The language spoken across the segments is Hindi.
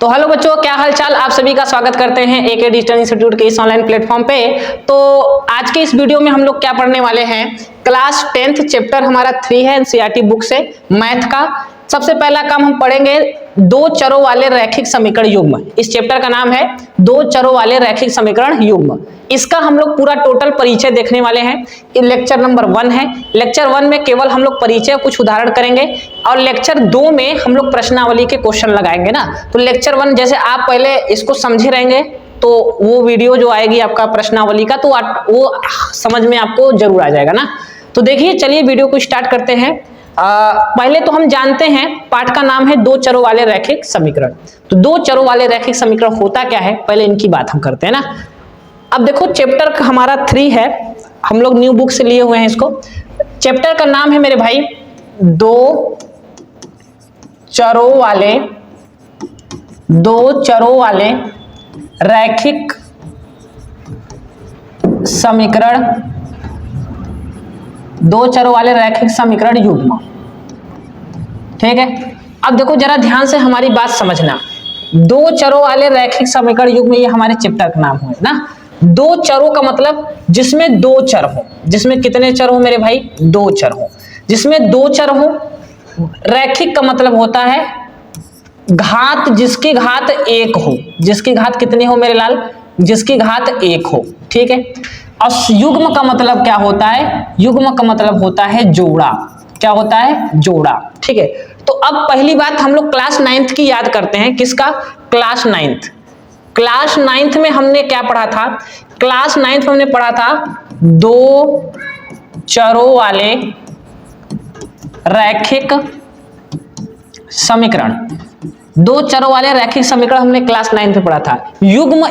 तो हेलो बच्चों, क्या हाल चाल। आप सभी का स्वागत करते हैं एके डिजिटल इंस्टीट्यूट के इस ऑनलाइन प्लेटफॉर्म पे। तो आज के इस वीडियो में हम लोग क्या पढ़ने वाले हैं, क्लास 10th चैप्टर हमारा 3 है एनसीईआरटी बुक से मैथ का। सबसे पहला काम हम पढ़ेंगे दो चरों वाले रैखिक समीकरण युग्म। इस चैप्टर का नाम है दो चरों वाले रैखिक समीकरण युग्म। इसका हम लोग पूरा टोटल परिचय देखने वाले हैं। लेक्चर नंबर 1 है। लेक्चर 1 में केवल हम लोग परिचय कुछ उदाहरण करेंगे और लेक्चर 2 में हम लोग प्रश्नावली के क्वेश्चन लगाएंगे ना। तो लेक्चर 1 जैसे आप पहले इसको समझे रहेंगे तो वो वीडियो जो आएगी आपका प्रश्नावली का तो वो समझ में आपको जरूर आ जाएगा ना। तो देखिए, चलिए वीडियो को स्टार्ट करते हैं। पहले तो हम जानते हैं पाठ का नाम है दो चरों वाले रैखिक समीकरण। तो दो चरों वाले रैखिक समीकरण होता क्या है, पहले इनकी बात हम करते हैं ना। अब देखो, चैप्टर हमारा 3 है, हम लोग न्यू बुक से लिए हुए हैं इसको। चैप्टर का नाम है मेरे भाई दो चरों वाले रैखिक समीकरण, दो चरों वाले रैखिक समीकरण युग्म। ठीक है, अब देखो जरा ध्यान से हमारी बात समझना। दो चरों वाले रैखिक समीकरण युग्म, ये हमारे चैप्टर का नाम है ना। दो चरों का मतलब जिसमें दो चर हो। जिसमें कितने चर हो मेरे भाई? दो चर हो। जिसमें दो चर हो। रैखिक का मतलब होता है घात जिसकी घात एक हो। जिसकी घात कितनी हो मेरे लाल? जिसकी घात एक हो। ठीक है। और युग्म का मतलब क्या होता है? युग्म का मतलब होता है जोड़ा। क्या होता है? जोड़ा। ठीक है। तो अब पहली बात हम लोग क्लास 9th की याद करते हैं। किसका? Class 9th। क्लास 9th में हमने क्या पढ़ा था? क्लास 9th में हमने पढ़ा था दो चरों वाले रैखिक समीकरण। दो चरों वाले रैखिक समीकरण हमने क्लास 9th में पढ़ा था। युग्म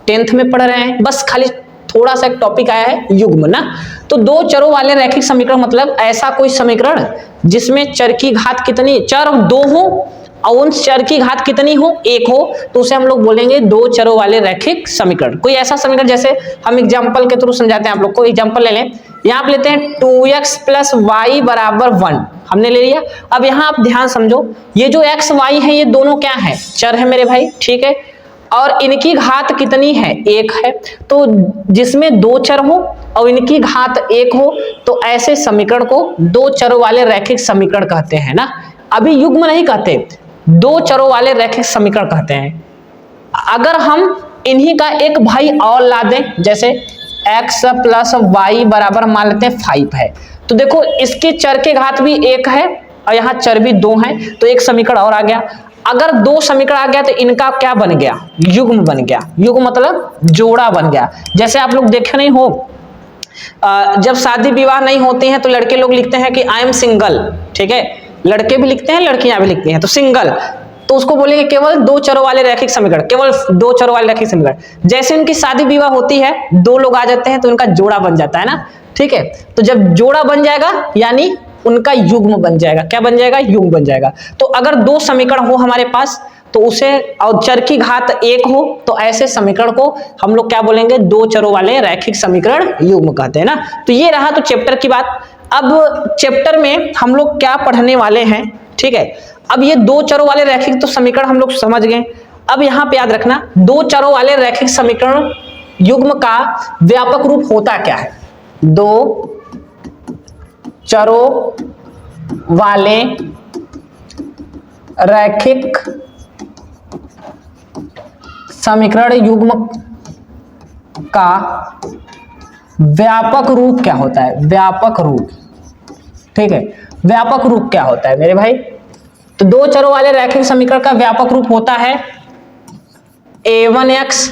10th में पढ़ रहे हैं, बस खाली थोड़ा सा एक टॉपिक आया है युग्म ना। तो दो चरों वाले रैखिक समीकरण मतलब ऐसा कोई समीकरण जिसमें चर की घात कितनी, चर दो हो और उन चर की घात कितनी हो? एक हो, तो उसे हम लोग बोलेंगे दो चरों वाले रैखिक समीकरण। कोई ऐसा समीकरण, जैसे हम एग्जांपल के थ्रू समझाते हैं आप लोग को। एग्जांपल ले लें, यहाँ पे लेते हैं 2x + y = 1, हमने ले लिया। अब यहाँ आप ध्यान समझो, ये जो x y है ये दोनों क्या है? चर है मेरे भाई। ठीक है। और इनकी घात कितनी है? एक है। तो जिसमें दो चर हो और इनकी घात एक हो तो ऐसे समीकरण को दो चरों वाले रैखिक समीकरण कहते हैं ना। अभी युग्म नहीं कहते, दो चरों वाले रैखिक समीकरण कहते हैं। अगर हम इन्हीं का एक भाई और ला दें, जैसे x + y = मान लेते हैं 5 है, तो देखो इसके चर के घात भी एक है और यहाँ चर भी दो है, तो एक समीकरण और आ गया। अगर दो समीकरण आ गया तो इनका क्या बन गया? युग्म बन गया। युग्म मतलब जोड़ा बन गया। जैसे आप लोग देखे नहीं हो, जब शादी विवाह नहीं होते हैं तो लड़के लोग लिखते हैं कि आई एम सिंगल। ठीक है, लड़के भी लिखते हैं, लड़कियां भी लिखती हैं। तो सिंगल, तो उसको बोलेंगे केवल दो चरों वाले रैखिक समीकरण, केवल दो चरों वाले रैखिक समीकरण। जैसे उनकी शादी विवाह होती है, दो लोग आ जाते हैं तो उनका जोड़ा बन जाता है ना। ठीक है, तो जब जोड़ा बन जाएगा यानी उनका युग्म बन जाएगा। क्या बन जाएगा? युग्म बन जाएगा। तो अगर दो समीकरण हो हमारे पास तो उसे, और चर की घात एक हो तो ऐसे समीकरण को हम लोग क्या बोलेंगे? दो चरों वाले रैखिक समीकरण युग्म कहते हैं ना। तो ये रहा तो चैप्टर की बात। अब चैप्टर में हम लोग क्या पढ़ने वाले हैं? ठीक है, अब ये दो चरों वाले रैखिक तो समीकरण हम लोग समझ गए। अब यहाँ पे याद रखना, दो चरों वाले रैखिक समीकरण युग्म का व्यापक रूप होता क्या है? दो चरों वाले रैखिक समीकरण युग्म का व्यापक रूप क्या होता है? व्यापक रूप। ठीक है, व्यापक रूप क्या होता है मेरे भाई? तो दो चरों वाले रैखिक समीकरण का व्यापक रूप होता है a1x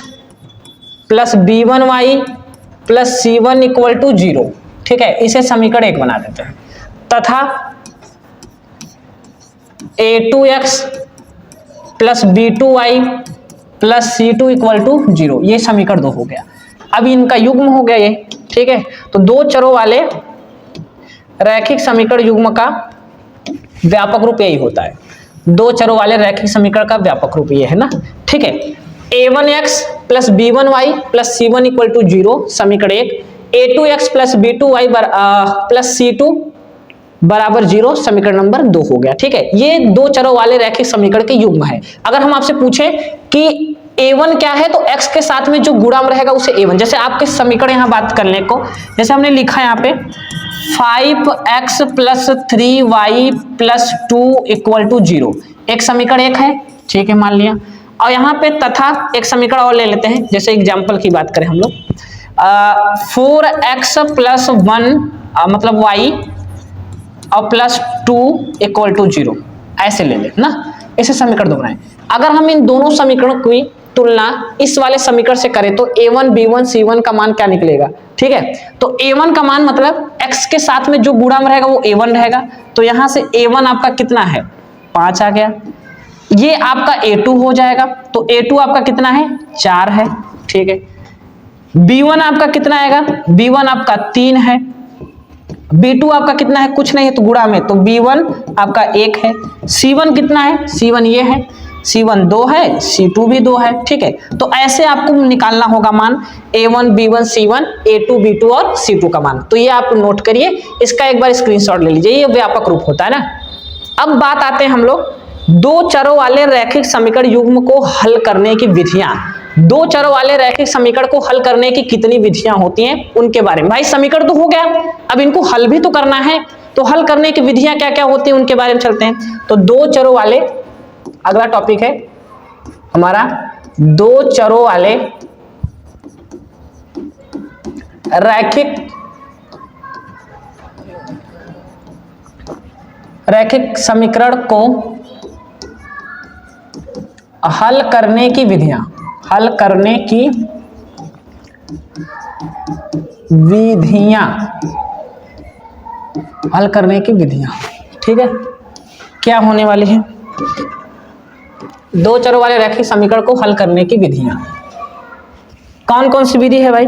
+ b1y + c1 = 0। ठीक है, इसे समीकरण 1 बना देते हैं। तथा a2x + b2y + c2 = 0, ये समीकरण 2 हो गया। अब इनका युग्म हो गया ये। ठीक है, तो दो चरों वाले रैखिक समीकरण युग्म का व्यापक रूप यही होता है। दो चरों वाले रैखिक समीकरण का व्यापक रूप ये है ना। ठीक है, a1x + b1y + c1 = 0 समीकरण 1, a2x + b2y + c2 बराबर 0 समीकरण नंबर 2 हो गया। ठीक है, ये दो चरों वाले रैखिक समीकरण के युग्म है। अगर हम आपसे पूछे कि a1 क्या है, तो x के साथ में जो गुणांक रहेगा उसे a1, जैसे आपके समीकरण यहां बात करने को, जैसे हमने लिखा है यहाँ पे 5x + 3y + 2 = 0, एक समीकरण एक है, ठीक है, मान लिया। और यहाँ पे तथा एक समीकरण और ले लेते हैं, जैसे एग्जाम्पल की बात करें हम लोग 4x + 1 मतलब y और +2 = 0, ऐसे ले लें ना, ऐसे समीकरण दो बनाए। अगर हम इन दोनों समीकरणों की तुलना इस वाले समीकरण से करें तो a1 b1 c1 का मान क्या निकलेगा? ठीक है, तो a1 का मान मतलब x के साथ में जो गुणांक रहेगा वो a1 रहेगा, तो यहां से a1 आपका कितना है 5 आ गया। ये आपका a2 हो जाएगा, तो a2 आपका कितना है 4 है। ठीक है, b1 आपका कितना आएगा, b1 आपका 3 है, b2 आपका कितना है, कुछ नहीं है तो गुणा में, तो b1 आपका 1 है, c1 कितना है, c1 ये है, c1 2 है, c2 भी 2 है। ठीक है, तो ऐसे आपको निकालना होगा मान a1 b1 c1 a2 b2 और c2 का मान। तो ये आप नोट करिए, इसका एक बार स्क्रीनशॉट ले लीजिए, ये व्यापक रूप होता है ना। अब बात आते हैं हम लोग दो चरों वाले रैखिक समीकरण युग्म को हल करने की विधियां। दो चरों वाले रैखिक समीकरण को हल करने की कितनी विधियां होती हैं उनके बारे में। भाई समीकरण तो हो गया, अब इनको हल भी तो करना है, तो हल करने की विधियां क्या क्या होती हैं उनके बारे में चलते हैं। तो दो चरों वाले, अगला टॉपिक है हमारा दो चरों वाले रैखिक समीकरण को हल करने की विधियां, हल करने की विधियां, हल करने की विधियां। ठीक है, क्या होने वाली है, दो चरों वाले रैखिक समीकरण को हल करने की विधियां। कौन कौन सी विधि है भाई?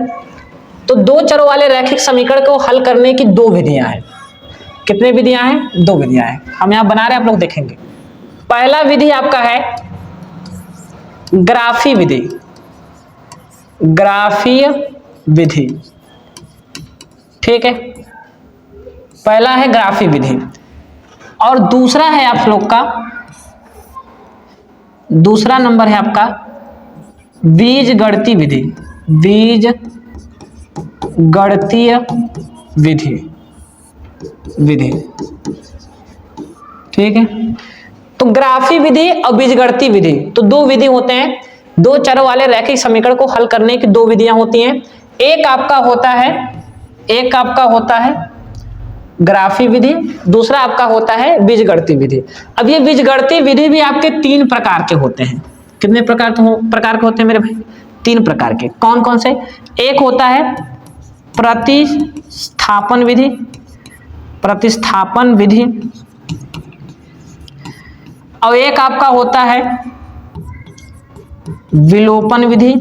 तो दो चरों वाले रैखिक समीकरण को हल करने की दो विधियां हैं। कितने विधियां हैं? दो विधियां हैं, हम यहां बना रहे हैं, आप लोग देखेंगे। पहला विधि आपका है ग्राफी विधि, ग्राफीय विधि। ठीक है, पहला है ग्राफी विधि, और दूसरा है आप लोग का, दूसरा नंबर है आपका बीजगणितीय विधि, बीजगणितीय विधि। ठीक है, तो ग्राफी विधि और बीजगणितीय विधि, तो दो विधि होते हैं। दो चरों वाले रैखिक समीकरण को हल करने की दो विधियां होती हैं। एक आपका होता है ग्राफी विधि, दूसरा आपका होता है बीजगणितीय विधि। अब ये बीजगणितीय विधि भी आपके तीन प्रकार के होते हैं। कितने प्रकार के होते हैं मेरे भाई? तीन प्रकार के। कौन कौन से? एक होता है प्रतिस्थापन विधि, और एक आपका होता है विलोपन विधि,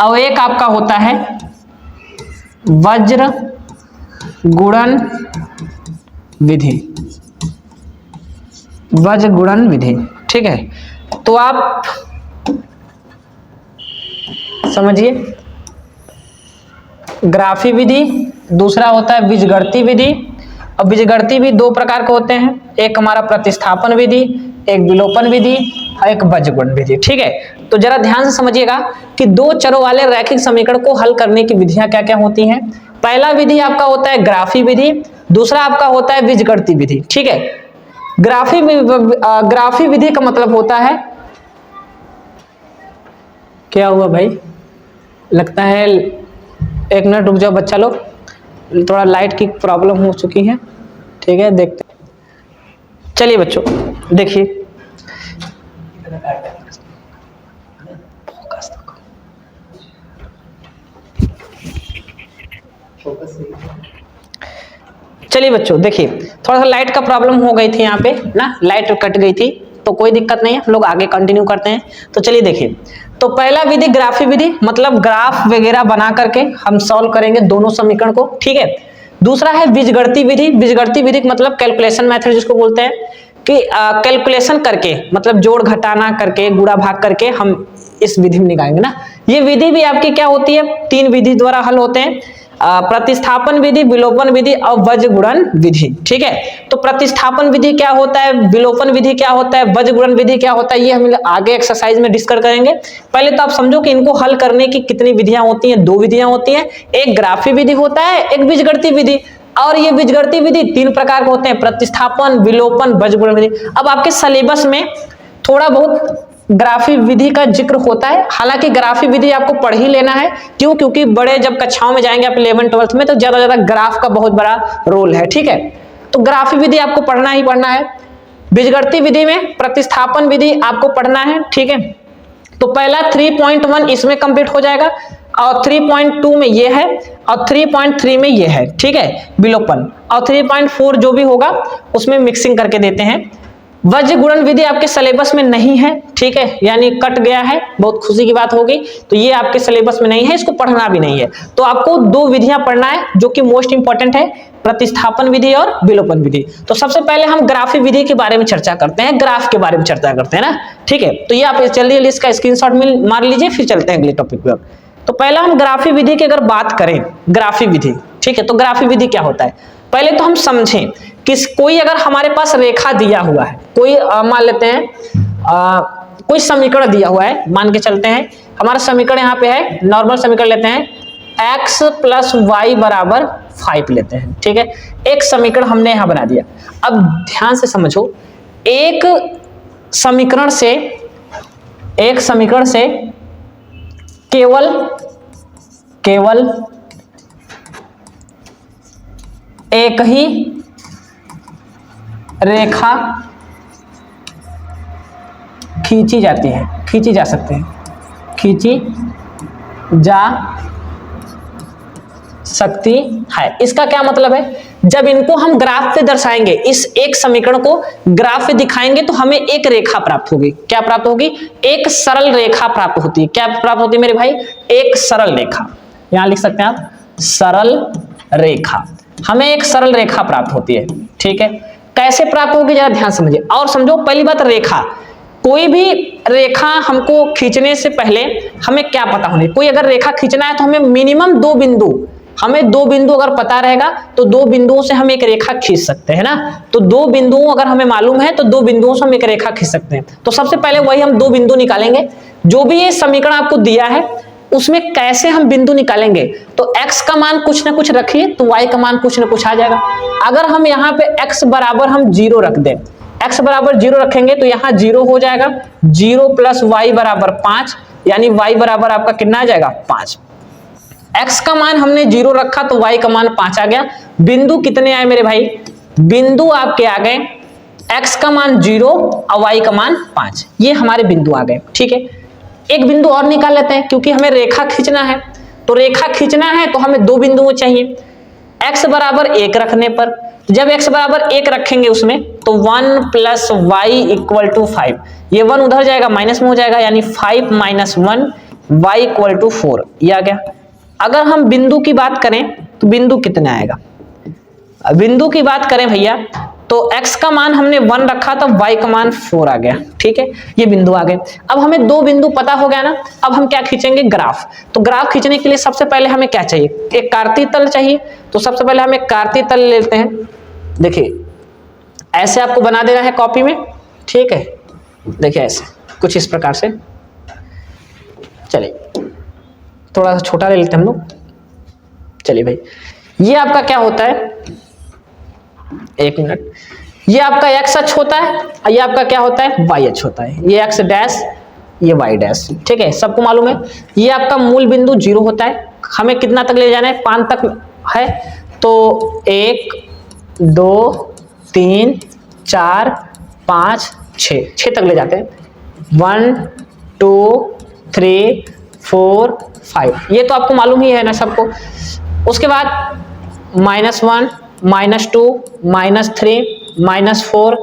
और एक आपका होता है वज्र गुणन विधि। ठीक है, तो आप समझिए, ग्राफी विधि, दूसरा होता है बीजगणितीय विधि। और बीजगणितीय भी दो प्रकार के होते हैं, एक हमारा प्रतिस्थापन विधि, एक विलोपन विधि, और एक वज्र गुणन विधि। ठीक है, तो जरा ध्यान से समझिएगा कि दो चरों वाले रैखिक समीकरण को हल करने की विधियां क्या क्या होती हैं। पहला विधि आपका होता है ग्राफी विधि, दूसरा आपका होता है बीजगणितीय विधि। ठीक है, ग्राफी विधि का मतलब होता है, क्या हुआ भाई, लगता है एक मिनट रुक जाओ बच्चा लोग, थोड़ा लाइट की प्रॉब्लम हो चुकी है। ठीक है, देखते, चलिए बच्चों देखिए, चलिए बच्चों देखिए, थोड़ा सा लाइट का प्रॉब्लम हो गई थी यहाँ पे ना, लाइट कट गई थी, तो कोई दिक्कत नहीं है, हम लोग आगे कंटिन्यू करते हैं। तो चलिए देखिए, तो पहला विधि ग्राफी विधि, मतलब ग्राफ वगैरह बना करके हम सॉल्व करेंगे दोनों समीकरण को। ठीक है, दूसरा है बीजगणितीय विधि। बीजगणितीय विधि मतलब कैलकुलेशन मेथड जिसको बोलते हैं, कि कैलकुलेशन करके, मतलब जोड़ घटाना करके, गुणा भाग करके हम इस विधि में निकालेंगे ना, ये विधि भी आपकी क्या होती है, 3 विधि द्वारा हल होते हैं, प्रतिस्थापन विधि, विलोपन विधि और वज्रगुणन विधि। ठीक है, तो प्रतिस्थापन विधि क्या होता है, विलोपन विधि क्या होता है, वज्रगुणन विधि क्या होता है, ये हम आगे एक्सरसाइज में डिस्कस करेंगे। पहले तो आप समझो कि इनको हल करने की कितनी विधियां होती हैं, 2 विधियां होती हैं, एक ग्राफी विधि होता है, एक बीजगणितीय विधि। और ये बीजगणितीय विधि 3 प्रकार के होते हैं, प्रतिस्थापन, विलोपन, वज्रगुणन विधि। अब आपके सिलेबस में थोड़ा बहुत ग्राफी विधि का जिक्र होता है, हालांकि ग्राफी विधि आपको पढ़ ही लेना है। क्यों? क्योंकि बड़े जब कक्षाओं में जाएंगे आप 11 12 में, तो ज्यादा ग्राफ का बहुत बड़ा रोल है। ठीक है, तो ग्राफी विधि आपको पढ़ना ही पढ़ना है। बीजगणितीय विधि में प्रतिस्थापन विधि आपको पढ़ना है। ठीक है, तो पहला 3.1 इसमें कंप्लीट हो जाएगा, और 3.2 में ये है, और 3.3 में ये है। ठीक है, विलोपन, और 3.4 जो भी होगा उसमें मिक्सिंग करके देते हैं। वज्रगुणन विधि आपके सिलेबस में नहीं है। ठीक है, यानी कट गया है, बहुत खुशी की बात होगी। तो ये आपके सिलेबस में नहीं है, इसको पढ़ना भी नहीं है। तो आपको 2 विधियां पढ़ना है जो कि मोस्ट इंपॉर्टेंट है, प्रतिस्थापन विधि और विलोपन विधि। तो सबसे पहले हम ग्राफी विधि के बारे में चर्चा करते हैं, ग्राफ के बारे में चर्चा करते हैं ना। ठीक है, तो ये आप जल्दी इसका स्क्रीनशॉट मार लीजिए, फिर चलते हैं अगले टॉपिक पर। तो पहला हम ग्राफी विधि की अगर बात करें, ग्राफी विधि, ठीक है, तो ग्राफी विधि क्या होता है, पहले तो हम समझें कि कोई अगर हमारे पास रेखा दिया हुआ है, कोई मान लेते हैं कोई समीकरण दिया हुआ है, मान के चलते हैं हमारा समीकरण यहाँ पे है, नॉर्मल समीकरण लेते हैं, x + y = 5 लेते हैं। ठीक है, एक समीकरण हमने यहाँ बना दिया। अब ध्यान से समझो, एक समीकरण से केवल एक ही रेखा खींची जा सकती है। इसका क्या मतलब है, जब इनको हम ग्राफ पे दर्शाएंगे, इस एक समीकरण को ग्राफ पे दिखाएंगे तो हमें एक रेखा प्राप्त होगी। क्या प्राप्त होगी? एक सरल रेखा प्राप्त होती है। क्या प्राप्त होती है मेरे भाई? एक सरल रेखा। यहां लिख सकते हैं आप, सरल रेखा। हमें एक सरल रेखा प्राप्त होती है। ठीक है, कैसे प्राप्त होगी जरा ध्यान समझिए और समझो। पहली बात, रेखा, कोई भी रेखा हमको खींचने से पहले हमें क्या पता होनी, कोई अगर रेखा खींचना है तो हमें मिनिमम 2 बिंदु, हमें 2 बिंदु अगर पता रहेगा तो 2 बिंदुओं से हम एक रेखा खींच सकते हैं ना। तो 2 बिंदुओं अगर हमें मालूम है तो 2 बिंदुओं से हम एक रेखा खींच सकते हैं। तो सबसे पहले वही हम 2 बिंदु निकालेंगे। जो भी ये समीकरण आपको दिया है उसमें कैसे हम बिंदु निकालेंगे, तो x का मान कुछ ना कुछ रखिए तो y का मान कुछ ना कुछ आ जाएगा। अगर हम यहाँ पे x बराबर हम 0 रख दें, x बराबर 0 रखेंगे तो यहाँ 0 हो जाएगा, 0 + y = 5, यानी y बराबर आपका कितना आ जाएगा? 5। x का मान हमने 0 रखा तो y का मान 5 आ गया। बिंदु कितने आए मेरे भाई? बिंदु आपके आ गए, x का मान 0 और y का मान 5, ये हमारे बिंदु आ गए। ठीक है, एक बिंदु और निकाल लेते हैं, क्योंकि हमें रेखा खींचना है। तो रेखा खींचना है तो हमें 2 बिंदु चाहिए। x बराबर 1 रखने पर, जब x बराबर 1 रखेंगे उसमें, तो 1 + y = 5, ये 1 उधर जाएगा, माइनस में हो जाएगा, यानी 5 - 1 y = 4, ये आ गया। अगर हम बिंदु की बात करें तो बिंदु कितने आएगा? बिंदु की बात करें भैया तो x का मान हमने 1 रखा तो y का मान 4 आ गया। ठीक है, ये बिंदु आ गए। अब हमें 2 बिंदु पता हो गया ना। अब हम क्या खींचेंगे? ग्राफ। तो ग्राफ खींचने के लिए सबसे पहले हमें क्या चाहिए? एक कार्तीय तल चाहिए। तो सबसे पहले हम एक कार्तीय तल लेते हैं। देखिए, ऐसे आपको बना देना है कॉपी में। ठीक है, देखिए ऐसे कुछ इस प्रकार से। चलिए थोड़ा सा छोटा ले लेते हैं हम लोग। चलिए भाई, ये आपका क्या होता है, 1 मिनट, ये आपका x अक्ष होता है और ये आपका क्या होता है? y अक्ष होता है। ये x डैश, ये y डैश। ठीक है, सबको मालूम है। ये आपका मूल बिंदु 0 होता है। हमें कितना तक ले जाना है? 5 तक है। तो 1 2 3 4 5 6 तक ले जाते हैं। 1 2 3 4 5, ये तो आपको मालूम ही है ना सबको। उसके बाद -1 -2 -3 -4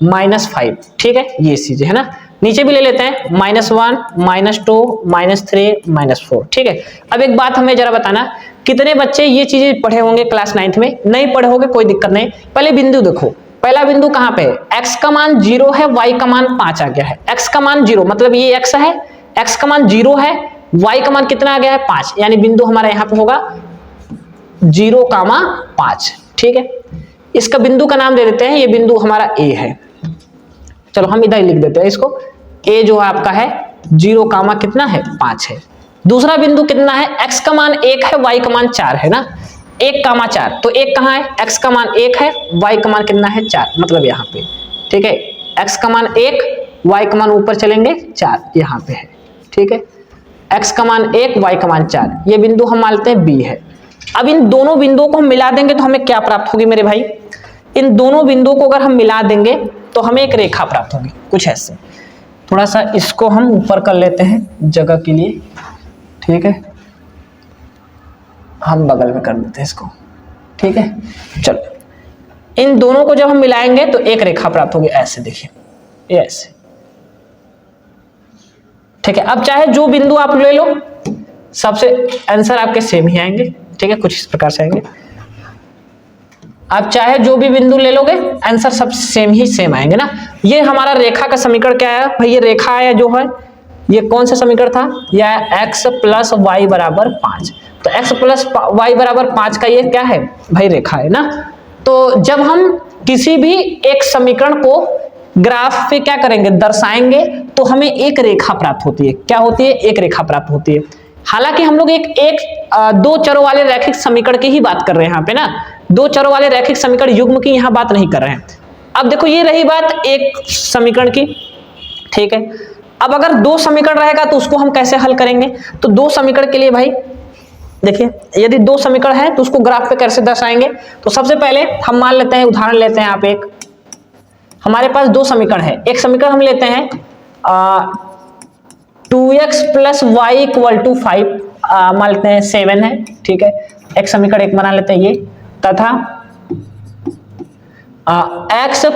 -5। ठीक है, ये चीजें है ना। नीचे भी ले लेते हैं, -1 -2 -3 -4। ठीक है, अब एक बात हमें जरा बताना, कितने बच्चे ये चीजें पढ़े होंगे क्लास 9th में? नहीं पढ़े होंगे, कोई दिक्कत नहीं। पहले बिंदु देखो, पहला बिंदु कहाँ पे है? x का मान 0 है, y का मान 5 आ गया है। x का मान 0 मतलब ये x है, x का मान 0 है, y का मान कितना आ गया है 5, यानी बिंदु हमारा यहाँ पे होगा 0,5। ठीक है, इसका बिंदु का नाम दे देते हैं, ये बिंदु हमारा a है। चलो हम इधर लिख देते हैं इसको, a जो आपका है 0, कितना है 5 है। दूसरा बिंदु कितना है, x का मान 1 है, y का मान 4 है ना, 1,4, तो 1 कहाँ है, x का मान 1 है, y का मान कितना है 4, मतलब यहाँ पे। ठीक है, x का मान 1, y का मान ऊपर चलेंगे 4, यहाँ पे है। ठीक है, x का मान 1, y का मान 4, ये बिंदु हम मानते हैं b है। अब इन दोनों बिंदुओं को हम मिला देंगे तो हमें क्या प्राप्त होगी मेरे भाई, इन दोनों बिंदुओं को अगर हम मिला देंगे तो हमें एक रेखा प्राप्त होगी कुछ ऐसे। थोड़ा सा इसको हम ऊपर कर लेते हैं जगह के लिए। ठीक है, हम बगल में कर देते हैं इसको। ठीक है, चलो इन दोनों को जब हम मिलाएंगे तो एक रेखा प्राप्त होगी ऐसे, देखिए ऐसे। ठीक है, अब चाहे जो बिंदु आप ले लो, सबसे आंसर आपके सेम ही आएंगे। ठीक है, कुछ इस प्रकार से आएंगे। आप चाहे जो भी बिंदु ले लोगे आंसर सब सेम आएंगे ना। ये हमारा रेखा का समीकरण क्या है भाई, ये रेखा है जो है, ये कौन सा समीकरण था, यह x + y = 5। तो x + y = 5 का ये क्या है भाई, रेखा है ना। तो जब हम किसी भी एक समीकरण को ग्राफ पे क्या करेंगे, दर्शाएंगे, तो हमें एक रेखा प्राप्त होती है। क्या होती है, एक रेखा प्राप्त होती है। हालांकि हम लोग दो चरों वाले रैखिक समीकरण की ही बात कर रहे हैं यहाँ पे ना, दो चरों वाले रैखिक समीकरण युग्म की यहाँ बात नहीं कर रहे हैं। अब देखो ये रही बात एक समीकरण की। ठीक है, अब अगर दो समीकरण रहेगा तो उसको हम कैसे हल करेंगे, तो दो समीकरण के लिए भाई देखिए, यदि दो समीकरण है तो उसको ग्राफ पे कैसे दर्शाएंगे। तो सबसे पहले हम मान लेते हैं, उदाहरण लेते हैं, आप एक हमारे पास दो समीकरण है। एक समीकरण हम लेते हैं 2x + y = 5, मान लेते हैं 7 है। ठीक है, एक समीकरण एक बना लेते हैं ये, तथा x +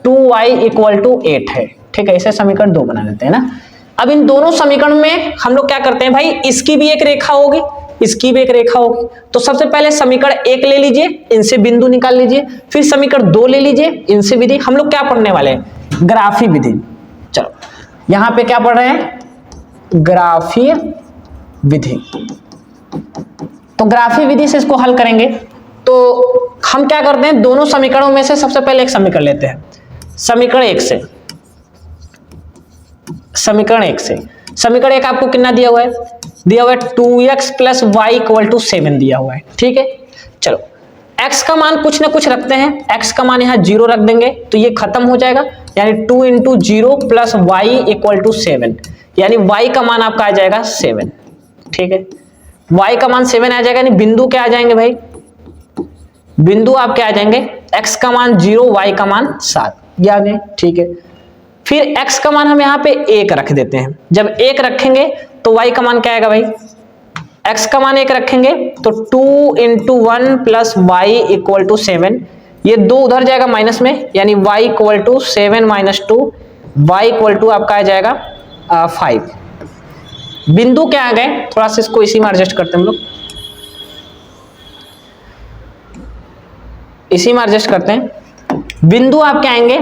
2y = 8 है। ठीक है, इसे समीकरण 2 बना लेते हैं ना। अब इन दोनों समीकरण में हम लोग क्या करते हैं भाई, इसकी भी एक रेखा होगी, इसकी भी एक रेखा होगी। तो सबसे पहले समीकरण 1 ले लीजिए, इनसे बिंदु निकाल लीजिए, फिर समीकरण 2 ले लीजिए, इनसे विधि। हम लोग क्या पढ़ने वाले हैं, ग्राफीय विधि। चलो यहां पे क्या पढ़ रहे हैं, ग्राफीय विधि। तो ग्राफीय विधि से इसको हल करेंगे। तो हम क्या करते हैं, दोनों समीकरणों में से सबसे पहले एक समीकरण लेते हैं। समीकरण 1 से, समीकरण 1 आपको कितना दिया हुआ है, 2x + y = 7 दिया हुआ है। ठीक है, चलो x का मान कुछ ना कुछ रखते हैं, x का मान यहाँ 0 रख देंगे तो ये खत्म हो जाएगा, यानी 2 × 0 + y = 7, यानी y का मान आपका आ जाएगा 7। ठीक है, y का मान 7 आ जाएगा, यानी बिंदु क्या आ जाएंगे भाई, बिंदु आप क्या आ जाएंगे, x का मान 0, y का मान 7, ये आ गए। ठीक है, फिर x का मान हम यहाँ पे 1 रख देते हैं। जब 1 रखेंगे तो y का मान क्या आएगा भाई, x का मान 1 रखेंगे तो 2 × 1 + y = 7, ये 2 उधर जाएगा माइनस में, यानी y = 7 - 2, y = आपका आ जाएगा 5। बिंदु क्या आ गए, थोड़ा सा इसको इसी में एडजस्ट करते हैं हम लोग, इसी में एडजस्ट करते हैं। बिंदु आप क्या आएंगे,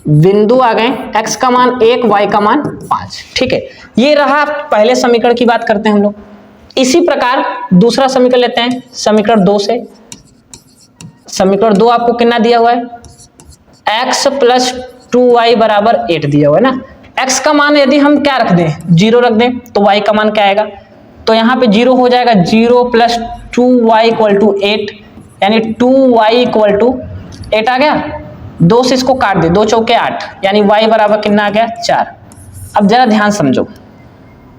बिंदु आ गए, x का मान 1, y का मान 5। ठीक है, ये रहा पहले समीकरण की बात करते हैं हम लोग। इसी प्रकार दूसरा समीकरण लेते हैं, समीकरण 2 से। समीकरण 2 आपको कितना दिया हुआ है, x + 2y = 8 दिया हुआ है ना। x का मान यदि हम क्या रख दें, 0 रख दें, तो y का मान क्या आएगा, तो यहाँ पे 0 हो जाएगा, 0 + 2y = 8, यानी 2y = 8 आ गया। 2 से इसको काट दे, 2 चौके 8, यानी y बराबर कितना आ गया 4। अब जरा ध्यान समझो,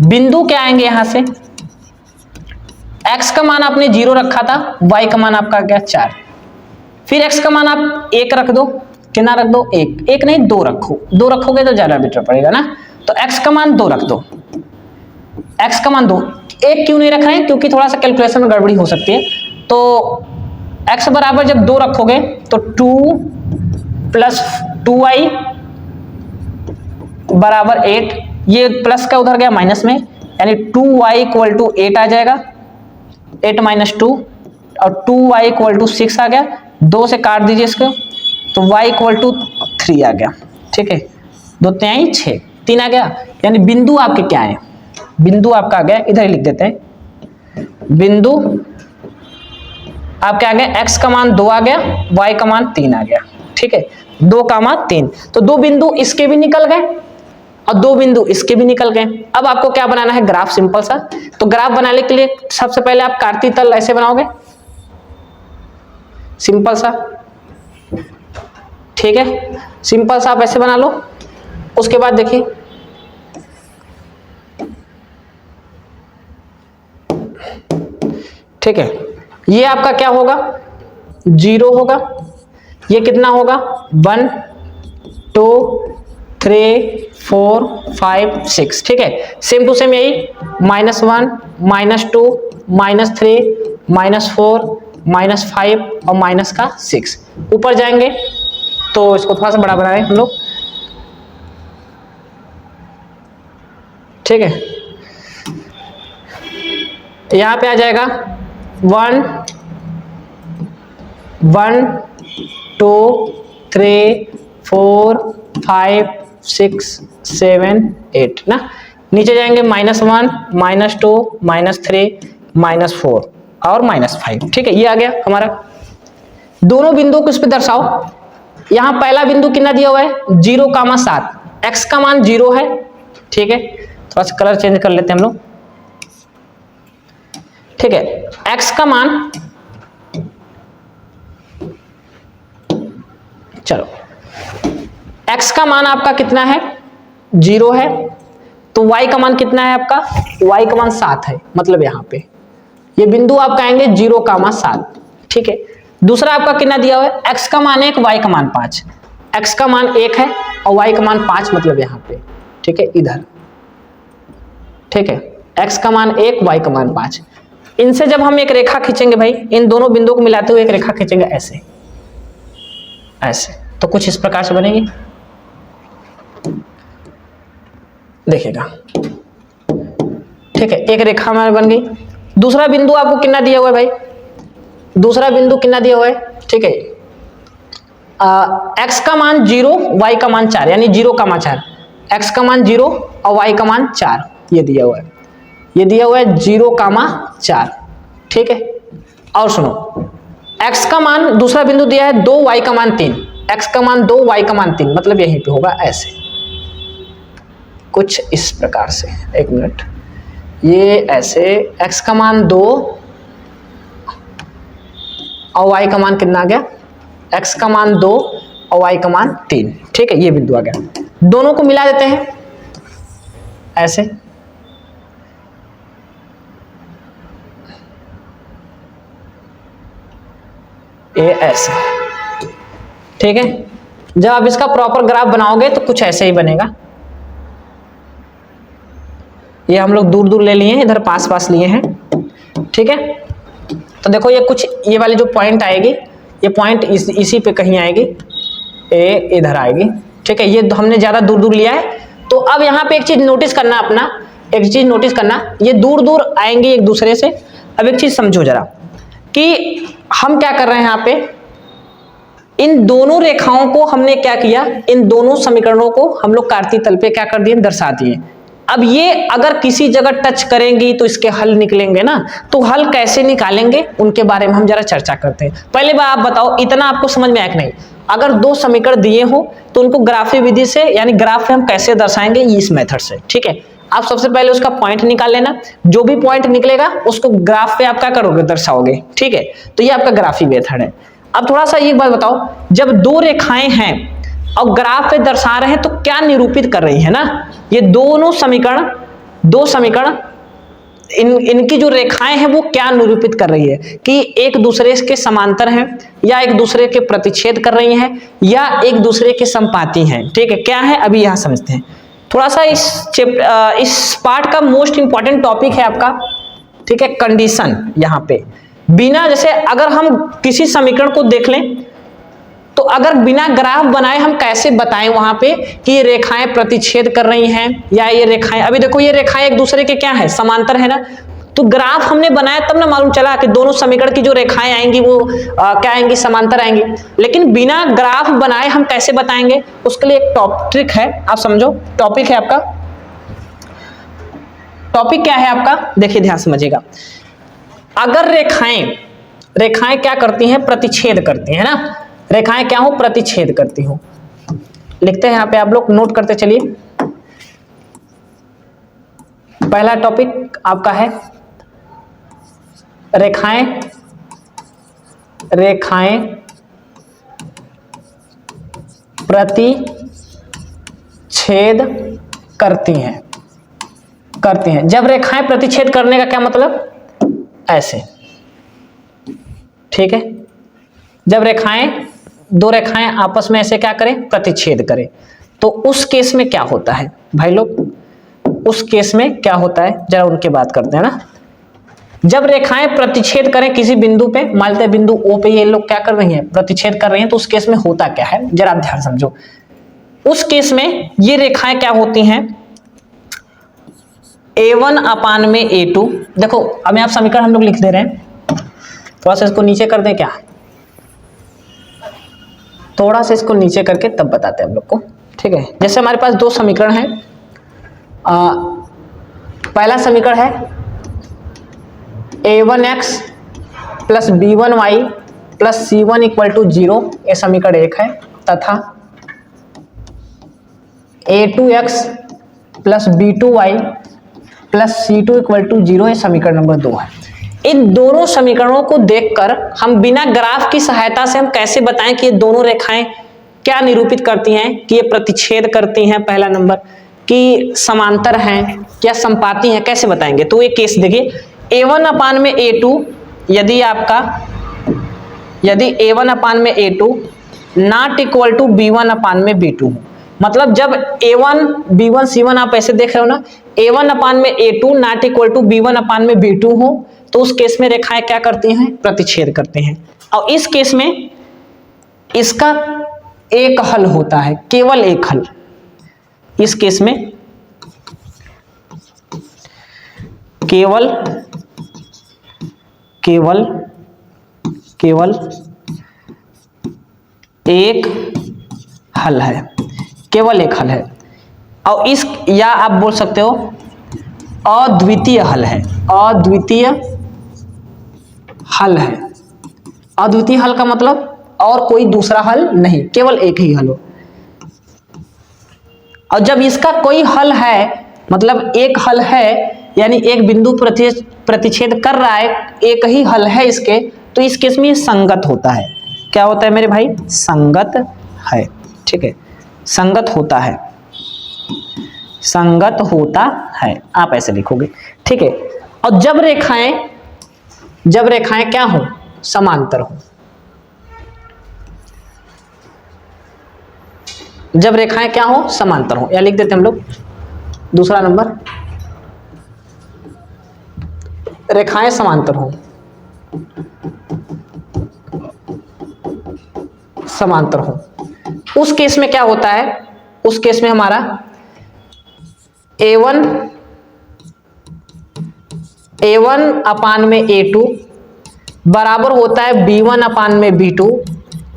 बिंदु क्या आएंगे यहाँ से, x का मान आपने 0 रखा था, y का मान आपका आ गया 4, फिर x का मान आप 1 रख दो, कितना रख दो, 1 नहीं 2 रखो, 2 रखोगे तो ज्यादा बेटर पड़ेगा ना। तो x का मान 2 रख दो, x का मान 2, 1 क्यों नहीं रख रहे हैं, क्योंकि थोड़ा सा कैलकुलेशन में गड़बड़ी हो सकती है। तो x बराबर जब 2 रखोगे तो 2 + 2y = 8, ये प्लस का उधर गया माइनस में, यानी 2y = 8 आ जाएगा, 8 - 2, और 2y = 6 आ गया। 2 से काट दीजिए इसको, तो y = 3 आ गया। ठीक है, 2 × 3 = 6, 3 आ गया, यानी बिंदु आपके क्या है, बिंदु आपका आ गया, इधर ही लिख देते हैं, बिंदु आपके आ गया x का मान 2 आ गया, y का मान 3 आ गया, ठीक है, 2,3। तो 2 बिंदु इसके भी निकल गए और 2 बिंदु इसके भी निकल गए। अब आपको क्या बनाना है, ग्राफ, सिंपल सा। तो ग्राफ बनाने के लिए सबसे पहले आप कार्तीय तल ऐसे बनाओगे, सिंपल सा, ठीक है, सिंपल सा आप ऐसे बना लो। उसके बाद देखिए, ठीक है, ये आपका क्या होगा, 0 होगा, ये कितना होगा, 1 2 3 4 5 6, ठीक है, सेम टू सेम यही, -1 -2 -3 -4 -5 और माइनस का 6। ऊपर जाएंगे तो इसको थोड़ा सा बड़ा बनाएं हम लोग, ठीक है, यहां पे आ जाएगा 1 1 2 3 4 5 6 7 8 ना। नीचे जाएंगे -1 -2 -3 -4 और -5, ठीक है, ये आ गया हमारा। दोनों बिंदुओं को इस पे दर्शाओ। यहां पहला बिंदु कितना दिया हुआ है, 0,7, x का मान 0 है, ठीक है, थोड़ा सा कलर चेंज कर लेते हैं हम लोग, ठीक है, x का मान, चलो x का मान आपका कितना है, 0 है, तो y का मान कितना है आपका, y का मान 7 है, मतलब यहां पे ये बिंदु आपका आएंगे 0,7, ठीक है। दूसरा आपका कितना दिया हुआ है, x का मान 1, y का मान 5, x का मान 1 है और y का मान 5, मतलब यहां पे, ठीक है, इधर, ठीक है, x का मान 1, y का मान 5। इनसे जब हम एक रेखा खींचेंगे भाई, इन दोनों बिंदुओं को मिलाते हुए एक रेखा खींचेंगे ऐसे ऐसे, तो कुछ इस प्रकार से बनेगी, देखिएगा, ठीक है, एक रेखा हमारी बन गई। दूसरा बिंदु आपको कितना दिया हुआ है भाई, दूसरा बिंदु कितना दिया हुआ है, ठीक है, x का मान 0, y का मान 4, यानी 0,4, x का मान 0 और y का मान 4, ये दिया हुआ है, ये दिया हुआ है 0,4, ठीक है। और सुनो, x का मान, दूसरा बिंदु दिया है 2, y का मान 3, x का मान 2, y का मान 3, मतलब यहीं पे होगा ऐसे, कुछ इस प्रकार से, एक मिनट, ये ऐसे, x का मान 2 और y का मान कितना आ गया, x का मान 2 और y का मान 3, ठीक है, ये बिंदु आ गया। दोनों को मिला देते हैं ऐसे, ये ऐसे, ठीक है। जब आप इसका प्रॉपर ग्राफ बनाओगे तो कुछ ऐसे ही बनेगा। ये हम लोग दूर दूर ले लिए हैं, इधर पास पास लिए हैं, ठीक है। तो देखो ये कुछ, ये वाली जो पॉइंट आएगी, ये पॉइंट इसी पे कहीं आएगी, ए इधर आएगी, ठीक है, ये हमने ज्यादा दूर दूर लिया है। तो अब यहाँ पे एक चीज नोटिस करना, अपना एक चीज नोटिस करना, ये दूर दूर आएंगे एक दूसरे से। अब एक चीज समझो जरा कि हम क्या कर रहे हैं, यहाँ पे इन दोनों रेखाओं को हमने क्या किया, इन दोनों समीकरणों को हम लोग कार्तीय तल पे क्या कर दिए, दर्शा दिए। अब ये अगर किसी जगह टच करेंगी तो इसके हल निकलेंगे ना, तो हल कैसे निकालेंगे उनके बारे में हम जरा चर्चा करते हैं। पहले बार आप बताओ, इतना आपको समझ में आया कि नहीं? अगर दो समीकरण दिए हो तो उनको ग्राफीय विधि से, यानी ग्राफ में हम कैसे दर्शाएंगे, इस मेथड से, ठीक है। आप सबसे पहले उसका पॉइंट निकाल लेना, जो भी पॉइंट निकलेगा उसको ग्राफ पे आप क्या करोगे, दर्शाओगे, ठीक है। तो ये आपका ग्राफीय मेथड है। अब थोड़ा सा एक बात बताओ, जब दो रेखाएं हैं और ग्राफ पे दर्शा रहे हैं तो क्या निरूपित कर रही है ना, ये दोनों समीकरण, दो समीकरण, इनकी जो रेखाएं हैं वो क्या निरूपित कर रही है कि एक दूसरे के समांतर हैं, या एक दूसरे के प्रतिच्छेद कर रही हैं, या एक दूसरे के संपाती हैं, ठीक है। क्या है अभी यहां समझते हैं। थोड़ा सा इस पार्ट का मोस्ट इंपॉर्टेंट टॉपिक है आपका, ठीक है, कंडीशन। यहाँ पे बिना, जैसे अगर हम किसी समीकरण को देख लें तो अगर बिना ग्राफ बनाए हम कैसे बताएं वहां पे कि ये रेखाएं प्रतिच्छेद कर रही हैं या ये रेखाएं, अभी देखो ये रेखाएं एक दूसरे के क्या है, समांतर है ना, तो ग्राफ हमने बनाया तब ना मालूम चला कि दोनों समीकरण की जो रेखाएं आएंगी वो क्या आएंगी, समांतर आएंगी। लेकिन बिना ग्राफ बनाए हम कैसे बताएंगे, उसके लिए एक ट्रिक है, आप समझो। टॉपिक है आपका, टॉपिक क्या है आपका, देखिए ध्यान समझिएगा। अगर रेखाएं क्या करती हैं, प्रतिच्छेद करती है ना, रेखाएं क्या हो, प्रतिच्छेद करती हो। लिखते हैं यहाँ पे, आप लोग नोट करते चलिए। पहला टॉपिक आपका है रेखाएं प्रतिच्छेद करती हैं। जब रेखाएं प्रतिच्छेद करने का क्या मतलब, ऐसे, ठीक है। जब दो रेखाएं आपस में ऐसे क्या करें, प्रतिच्छेद करें, तो उस केस में क्या होता है भाई लोग, उस केस में क्या होता है जरा उनकी बात करते हैं ना। जब रेखाएं प्रतिच्छेद करें किसी बिंदु पे, मान लेते हैं बिंदु O पे ये लोग क्या कर रही हैं, प्रतिच्छेद कर रही हैं, तो उस केस में होता क्या है, जरा आप ध्यान समझो। उस केस में ये रेखाएं क्या होती हैं, A1 अपान में A2। देखो अब आप समीकरण हम लोग लिख दे रहे हैं, थोड़ा सा इसको नीचे कर दें क्या, थोड़ा सा इसको नीचे करके तब बताते हैं हम लोग को, ठीक है। जैसे हमारे पास दो समीकरण है, पहला समीकरण है A1x plus B1y plus C1 equal to 0, ये समीकरण 1 है, तथा A2x plus B2y plus C2 equal to 0, ये समीकरण नंबर 2 है। इन दोनों समीकरणों को देखकर हम बिना ग्राफ की सहायता से हम कैसे बताएं कि ये दोनों रेखाएं क्या निरूपित करती हैं, कि ये प्रतिच्छेद करती हैं, पहला नंबर, कि समांतर हैं, क्या संपाती हैं, कैसे बताएंगे। तो ये केस देखिए, A1 अपान में A2, यदि A1 अपान में A2 not equal to B1 अपान में B2 हो, मतलब जब A1 B1 C1 आप ऐसे देख रहे हो ना, A1 अपान में A2 not equal to B1 अपान में B2 हो, तो उस केस में रेखाएं क्या करती हैं, प्रतिच्छेद करते हैं। और इस केस में इसका एक हल होता है, केवल एक हल। इस केस में केवल एक हल है, केवल एक हल है। और इस, या आप बोल सकते हो अद्वितीय हल है, अद्वितीय हल है। अद्वितीय हल का मतलब और कोई दूसरा हल नहीं, केवल एक ही हल हो। और जब इसका कोई हल है, मतलब एक हल है, यानी एक बिंदु प्रतिच्छेद कर रहा है, एक ही हल है इसके, तो इस केस में ये संगत होता है। क्या होता है मेरे भाई, संगत है, ठीक है, संगत होता है, संगत होता है, आप ऐसे लिखोगे, ठीक है। और जब रेखाएं क्या हो, समांतर हो, जब रेखाएं क्या हो, समांतर हो, या लिख देते हम लोग दूसरा नंबर, रेखाएं समांतर हो, समांतर हो, उस केस में क्या होता है, उस केस में हमारा A1 अपान में A2 बराबर होता है B1 अपान में B2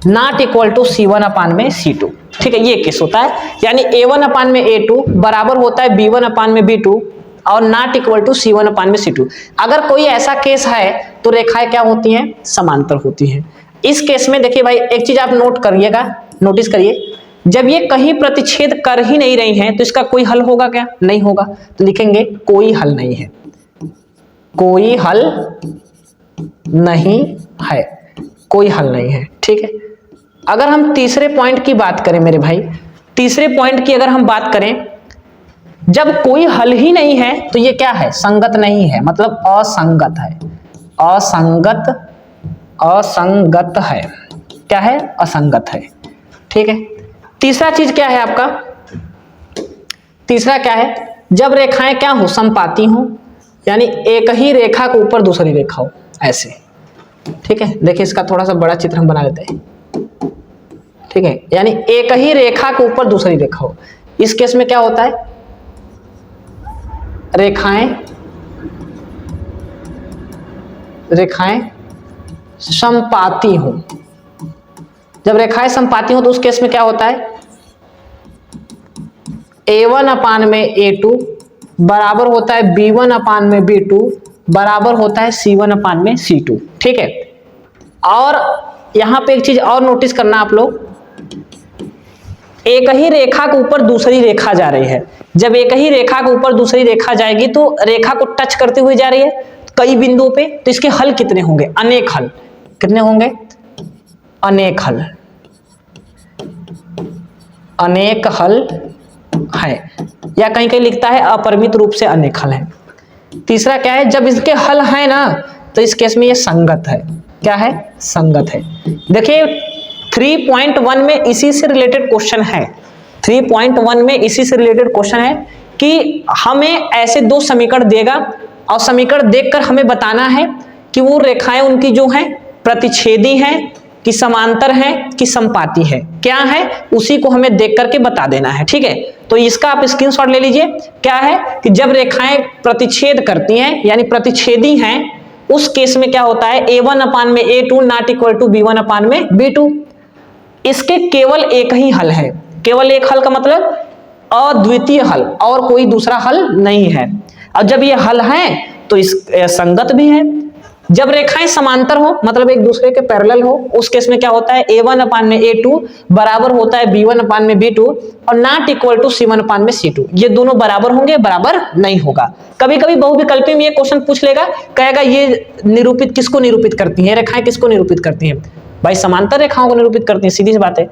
not equal to C1 अपान में C2, ठीक है, ये केस होता है। यानी A1 अपान में A2 बराबर होता है B1 अपान में B2 और नॉट इक्वल टू C1 अपान में C2। अगर कोई ऐसा केस है तो रेखाएं क्या होती हैं, समांतर होती हैं। इस केस में देखिए भाई, एक चीज आप नोट करिएगा, नोटिस करिए, जब ये कहीं प्रतिच्छेद कर ही नहीं रही हैं तो इसका कोई हल होगा क्या, नहीं होगा, तो लिखेंगे कोई हल नहीं है, कोई हल नहीं है, कोई हल नहीं है, ठीक है। अगर हम तीसरे पॉइंट की बात करें मेरे भाई, तीसरे पॉइंट की अगर हम बात करें, जब कोई हल ही नहीं है तो ये क्या है, संगत नहीं है, मतलब असंगत है, असंगत है, क्या है, असंगत है, ठीक है। तीसरा चीज क्या है आपका, तीसरा क्या है, जब रेखाएं क्या हो, संपाती हो, यानी एक ही रेखा के ऊपर दूसरी रेखा हो, ऐसे, ठीक है। देखिए इसका थोड़ा सा बड़ा चित्र हम बना लेते हैं, ठीक है, यानी एक ही रेखा के ऊपर दूसरी रेखा हो। इस केस में क्या होता है, रेखाएं रेखाएं समपाती हो। जब रेखाएं समपाती हो तो उस केस में क्या होता है, A1 अपान में A2 बराबर होता है B1 अपान में B2 बराबर होता है C1 अपान में C2। ठीक है, और यहां पे एक चीज और नोटिस करना आप लोग, एक ही रेखा के ऊपर दूसरी रेखा जा रही है। जब एक ही रेखा के ऊपर दूसरी रेखा जाएगी तो रेखा को टच करते हुए जा रही है कई बिंदुओं पे, तो इसके हल कितने होंगे, अनेक हल। कितने होंगे, अनेक हल। अनेक हल है, या कहीं कहीं लिखता है अपरिमित रूप से अनेक हल है। तीसरा क्या है, जब इसके हल है ना तो इस केस में ये संगत है। क्या है, संगत है। देखिए 3.1 में इसी से रिलेटेड क्वेश्चन है, 3.1 में इसी से रिलेटेड क्वेश्चन है कि हमें ऐसे दो समीकरण देगा और समीकरण देखकर हमें बताना है कि वो रेखाएं उनकी जो हैं प्रतिच्छेदी हैं कि समांतर है कि समपाती है, क्या है उसी को हमें देख करके बता देना है। ठीक है, तो इसका आप स्क्रीनशॉट ले लीजिए। क्या है कि जब रेखाएं प्रतिच्छेद करती हैं यानी प्रतिच्छेदी हैं, उस केस में क्या होता है, A1 अपान में A2 not equal to B1 अपान में B2। इसके केवल एक ही हल है, केवल एक हल का मतलब अद्वितीय हल, और कोई दूसरा हल नहीं है। और जब ये हल है तो इस संगत भी है। जब रेखाएं समांतर हो मतलब एक दूसरे के पैरेलल हो, उस केस में क्या होता है, A1 अपान में A2 बराबर होता है B1 अपान में B2 और नॉट इक्वल टू C1 अपान में C2। ये दोनों बराबर होंगे, बराबर नहीं होगा। कभी कभी बहुविकल्पी में ये क्वेश्चन पूछ लेगा, कहेगा ये निरूपित किसको निरूपित करती है, रेखाएं किसको निरूपित करती हैं, भाई समांतर रेखाओं को निरूपित करती है, सीधी सी बात है।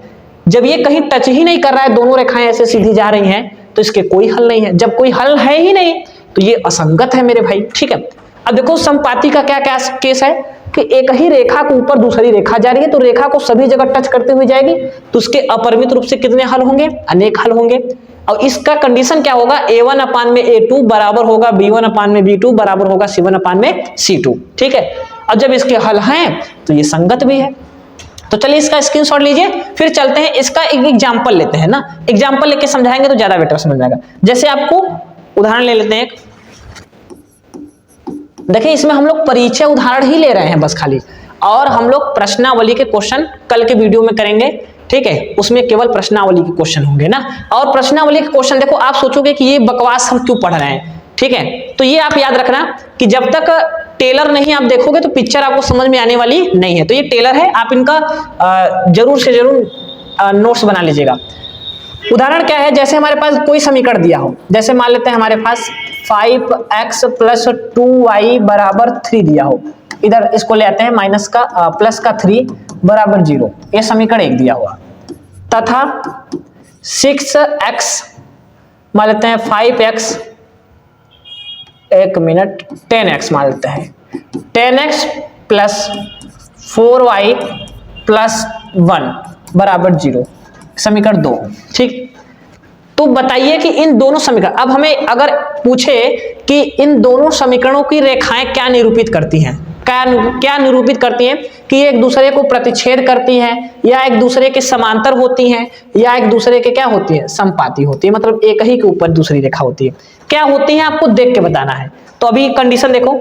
जब ये कहीं टच ही नहीं कर रहा है, दोनों रेखाएं ऐसे सीधी जा रही हैं, तो इसके कोई हल नहीं है। जब कोई हल है ही नहीं तो ये असंगत है मेरे भाई। ठीक है, अब देखो समपाती का क्या क्या केस है कि एक ही रेखा के ऊपर दूसरी रेखा जा रही है, तो रेखा को सभी जगह टच करते हुए जाएगी, तो उसके अपरिमित रूप से कितने हल होंगे, अनेक हल होंगे। और इसका कंडीशन क्या होगा, A1 अपान में A2 बराबर होगा B1 अपान में B2 बराबर होगा C1 अपान में C2। ठीक है, और जब इसके हल हैं तो ये संगत भी है। तो चलिए इसका स्क्रीनशॉट लीजिए, फिर चलते हैं इसका एक एग्जाम्पल लेते हैं ना, एग्जाम्पल लेके समझाएंगे तो ज्यादा बेटर समझ जाएगा। जैसे आपको उदाहरण ले लेते हैं एक, देखिए इसमें हम लोग परिचय उदाहरण ही ले रहे हैं बस खाली, और हम लोग प्रश्नावली के क्वेश्चन कल के वीडियो में करेंगे। ठीक है, उसमें केवल प्रश्नावली के क्वेश्चन होंगे ना, और प्रश्नावली के क्वेश्चन देखो आप सोचोगे कि ये बकवास हम क्यों पढ़ रहे हैं। ठीक है, तो ये आप याद रखना कि जब तक टेलर नहीं आप देखोगे तो पिक्चर आपको समझ में आने वाली नहीं है। तो ये टेलर है, आप इनका जरूर से जरूर नोट्स बना लीजिएगा। उदाहरण क्या है, जैसे हमारे पास कोई समीकरण दिया हो, जैसे मान लेते हैं हमारे पास 5x + 2y बराबर 3 दिया हो, इधर इसको ले आते हैं माइनस का प्लस का 3 बराबर 0, ये समीकरण 1 दिया हुआ, तथा 6x मान लेते हैं 5x 10x मान लेते हैं 10x + 4y + 1 बराबर 0, समीकरण 2। ठीक, तो बताइए कि इन दोनों समीकरण, अब हमें अगर पूछे कि इन दोनों समीकरणों की रेखाएं क्या निरूपित करती हैं, क्या निरूपित करती हैं कि एक दूसरे को प्रतिच्छेद करती हैं, या एक दूसरे के समांतर होती हैं, या एक दूसरे के क्या होती है, समपाती होती है, मतलब एक ही के ऊपर दूसरी रेखा होती है, क्या होती है आपको देख के बताना है। तो अभी कंडीशन देखो,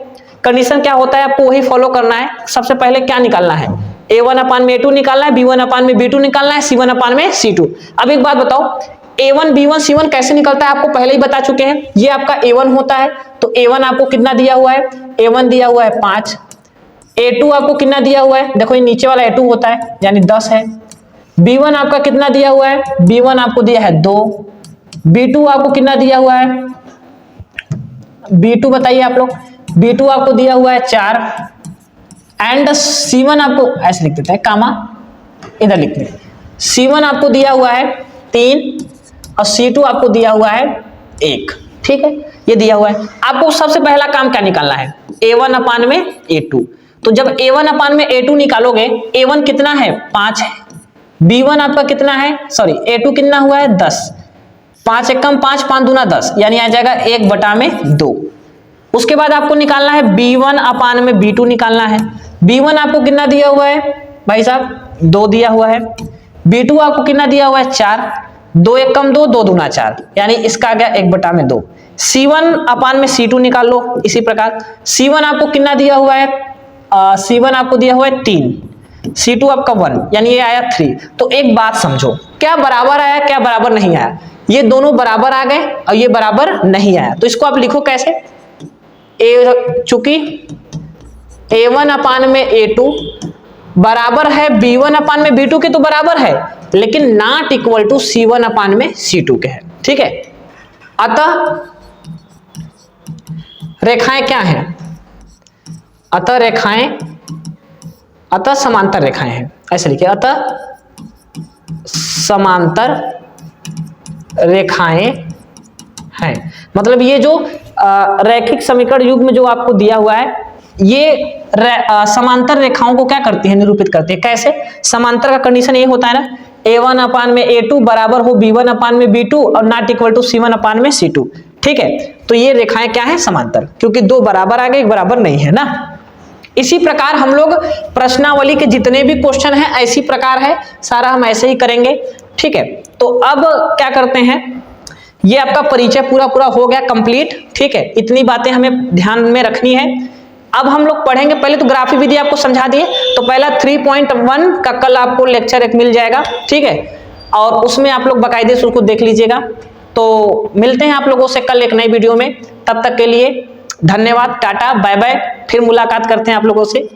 कंडीशन क्या होता है, आपको वही फॉलो करना है। सबसे पहले क्या निकालना है, A1 अपान में A2 निकालना है, B1 अपान में B2 निकालना है, C1 अपान में C2। अब एक बात बताओ, A1 B1 C1 कैसे निकलता है, आपको पहले ही बता चुके हैं। ये आपका A1 होता है, तो A1 आपको कितना दिया हुआ है, A1 दिया हुआ है 5, A2 आपको कितना दिया हुआ है, देखो ये नीचे वाला A2 होता है यानी 10 है। B1 आपका कितना दिया हुआ है, B1 आपको दिया है 2, B2 आपको कितना दिया हुआ है, B2 बताइए आप लोग, B2 आपको दिया हुआ है 4, एंड C1 आपको ऐसे लिख देते हैं, कामा इधर लिखते हैं, C1 आपको दिया हुआ है 3 और C2 आपको दिया हुआ है 1। ठीक है, ये दिया हुआ है। आपको सबसे पहला काम क्या निकालना है, A1 अपान में A2। तो जब A1 अपान में A2 निकालोगे, A1 कितना है 5 है, B1 आपका कितना है, सॉरी A2 कितना हुआ है 10, 5 एकम 5, 5 दूना 10, यानी आ जाएगा 1/2। उसके बाद आपको निकालना है B1 अपान में B2 निकालना है। B1 आपको कितना दिया हुआ है भाई साहब, 2 दिया हुआ है। B2 आपको कितना दिया हुआ है 4, 2 एकम 2, 2 दूना 4, यानी इसका आ गया 1/2। C1 अपान में C2 निकाल लो इसी प्रकार। C1 आपको कितना दिया हुआ है, C1 आपको दिया हुआ है 3, C2 आपका 1, यानी ये आया 3। तो एक बात समझो, क्या बराबर आया क्या बराबर नहीं आया? ये दोनों बराबर आ गए और ये बराबर नहीं आया, तो इसको आप लिखो कैसे? चूंकि A1 अपान में A2 बराबर है B1 अपान में B2 के, तो बराबर है, लेकिन नॉट इक्वल टू C1 अपान में C2 के है। ठीक है, अतः रेखाएं क्या हैं? अतः समांतर रेखाएं हैं, ऐसे लिखिए, अतः समांतर रेखाएं हैं। मतलब ये जो रैखिक समीकरण युग्म जो आपको दिया हुआ है, ये समांतर रेखाओं को क्या करती है? निरूपित करती है। कैसे? समांतर का कंडीशन ये होता है ना, A1 अपान में A2 बराबर हो B1 अपान में B2 और नॉट इक्वल टू C1 अपान में C2। ठीक है, तो ये रेखाएं क्या है? समांतर, क्योंकि दो बराबर आ गए, एक बराबर नहीं है ना। इसी प्रकार हम लोग प्रश्नावली के जितने भी क्वेश्चन हैं ऐसी प्रकार है, सारा हम ऐसे ही करेंगे। ठीक है, तो अब क्या करते हैं, ये आपका परिचय पूरा हो गया कंप्लीट। ठीक है, इतनी बातें हमें ध्यान में रखनी है। अब हम लोग पढ़ेंगे, पहले तो ग्राफी विधि आपको समझा दिए, तो पहला 3.1 का कल आपको लेक्चर एक मिल जाएगा। ठीक है, और उसमें आप लोग बाकायदे से उसको देख लीजिएगा। तो मिलते हैं आप लोगों से कल एक नई वीडियो में, तब तक के लिए धन्यवाद, टाटा बाय बाय, फिर मुलाकात करते हैं आप लोगों से।